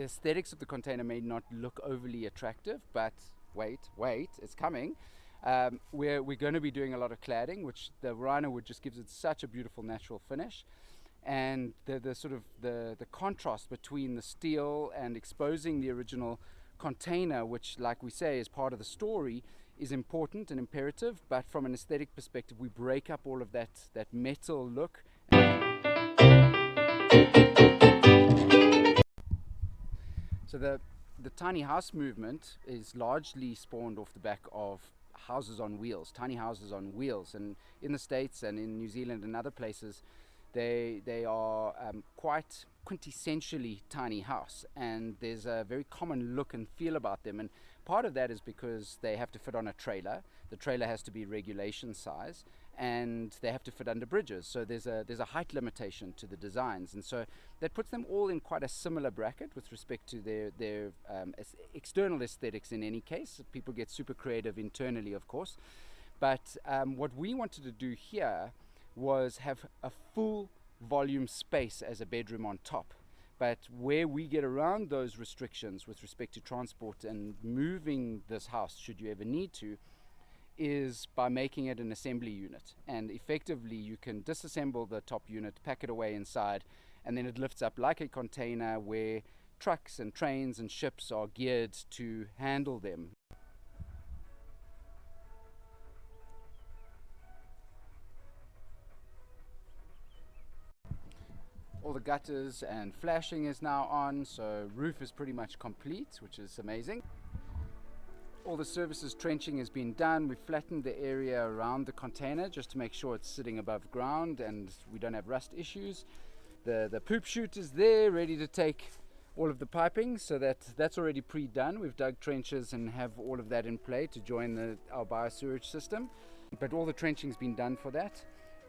the aesthetics of the container may not look overly attractive, but wait, it's coming. We're going to be doing a lot of cladding, which the Rhino Wood just gives it such a beautiful natural finish. And the sort of the contrast between the steel and exposing the original container, which, like we say, is part of the story, is important and imperative. But from an aesthetic perspective, we break up all of that metal look. So the tiny house movement is largely spawned off the back of houses on wheels, tiny houses on wheels. And in the States and in New Zealand and other places, they are quite quintessentially tiny house, and there's a very common look and feel about them. And part of that is because they have to fit on a trailer. The trailer has to be regulation size, and they have to fit under bridges. So there's a height limitation to the designs, and so that puts them all in quite a similar bracket with respect to their external aesthetics. In any case, people get super creative internally, of course. But what we wanted to do here was have a full volume space as a bedroom on top. But where we get around those restrictions with respect to transport and moving this house, should you ever need to, is by making it an assembly unit. And effectively you can disassemble the top unit, pack it away inside, and then it lifts up like a container where trucks and trains and ships are geared to handle them. All the gutters and flashing is now on, so roof is pretty much complete, which is amazing. All the surfaces trenching has been done. We've flattened the area around the container just to make sure it's sitting above ground and we don't have rust issues. The poop chute is there, ready to take all of the piping, so that's already pre-done. We've dug trenches and have all of that in play to join our biosewage system. But all the trenching's been done for that.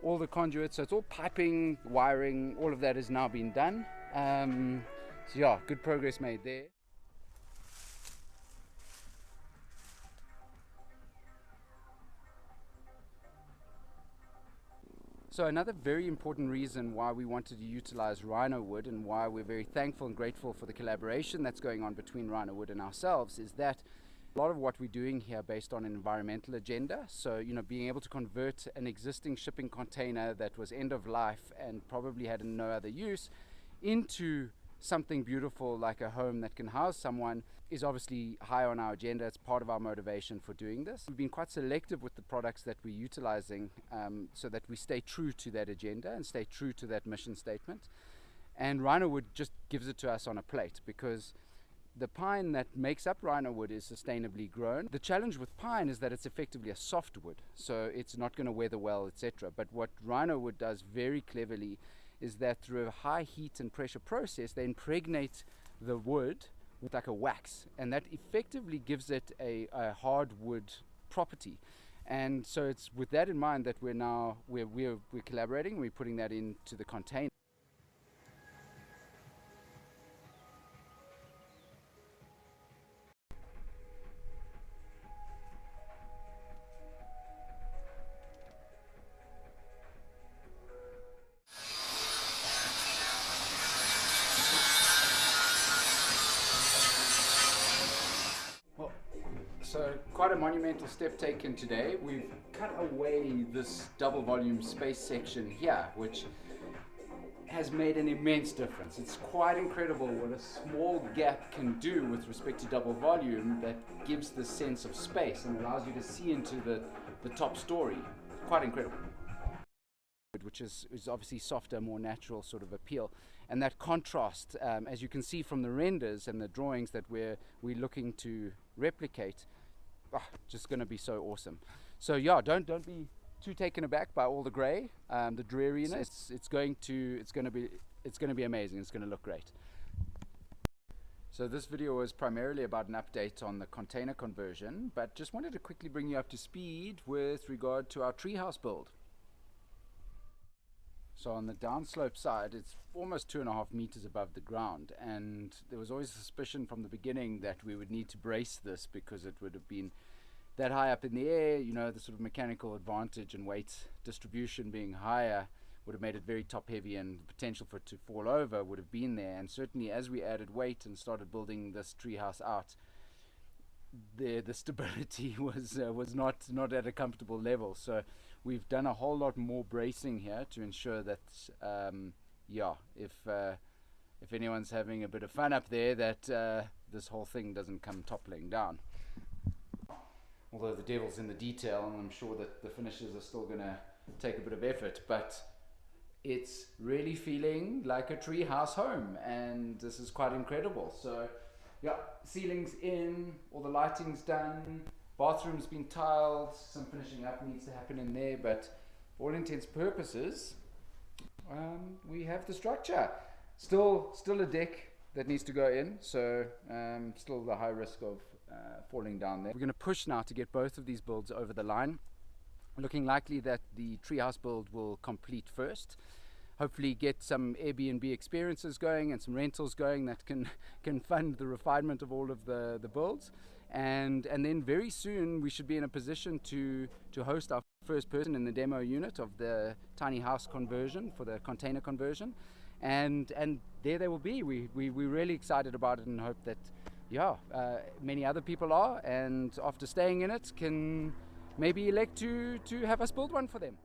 All the conduits, so it's all piping, wiring, all of that has now been done. So yeah, good progress made there. So another very important reason why we wanted to utilize Rhino Wood, and why we're very thankful and grateful for the collaboration that's going on between Rhino Wood and ourselves, is that a lot of what we're doing here based on an environmental agenda. So, being able to convert an existing shipping container that was end of life and probably had no other use into something beautiful like a home that can house someone is obviously high on our agenda. It's part of our motivation for doing this. We've been quite selective with the products that we're utilizing, so that we stay true to that agenda and stay true to that mission statement. And Rhino Wood just gives it to us on a plate, because the pine that makes up Rhino Wood is sustainably grown. The challenge with pine is that it's effectively a soft wood, so it's not going to weather well, etc. But what Rhino Wood does very cleverly is that through a high heat and pressure process, they impregnate the wood with like a wax, and that effectively gives it a hardwood property. And so it's with that in mind that we're collaborating. We're putting that into the container. So quite a monumental step taken today. We've cut away this double volume space section here, which has made an immense difference. It's quite incredible what a small gap can do with respect to double volume that gives the sense of space and allows you to see into the top story. Quite incredible. Which is obviously softer, more natural sort of appeal. And that contrast, as you can see from the renders and the drawings that we're looking to replicate, just going to be so awesome. So yeah, don't be too taken aback by all the grey, the dreariness. It's going to be amazing. It's going to look great. So this video was primarily about an update on the container conversion, but just wanted to quickly bring you up to speed with regard to our treehouse build. So on the downslope side, it's almost 2.5 meters above the ground, and there was always a suspicion from the beginning that we would need to brace this because it would have been that high up in the air, the sort of mechanical advantage and weight distribution being higher would have made it very top heavy, and the potential for it to fall over would have been there. And certainly as we added weight and started building this treehouse out, the stability was not at a comfortable level. So we've done a whole lot more bracing here to ensure that if anyone's having a bit of fun up there, that this whole thing doesn't come toppling down. Although the devil's in the detail, and I'm sure that the finishes are still going to take a bit of effort, but it's really feeling like a tree house home, and this is quite incredible. So yeah, ceiling's in, all the lighting's done, bathroom's been tiled, some finishing up needs to happen in there, but for all intents and purposes, we have the structure. Still a deck that needs to go in, so still the high risk of falling down there. We're going to push now to get both of these builds over the line. Looking likely that the treehouse build will complete first. Hopefully get some Airbnb experiences going and some rentals going that can fund the refinement of all of the builds. And then very soon we should be in a position to host our first person in the demo unit of the tiny house conversion, for the container conversion. And there they will be. We're really excited about it, and hope that many other people are, and after staying in it can maybe elect to have us build one for them.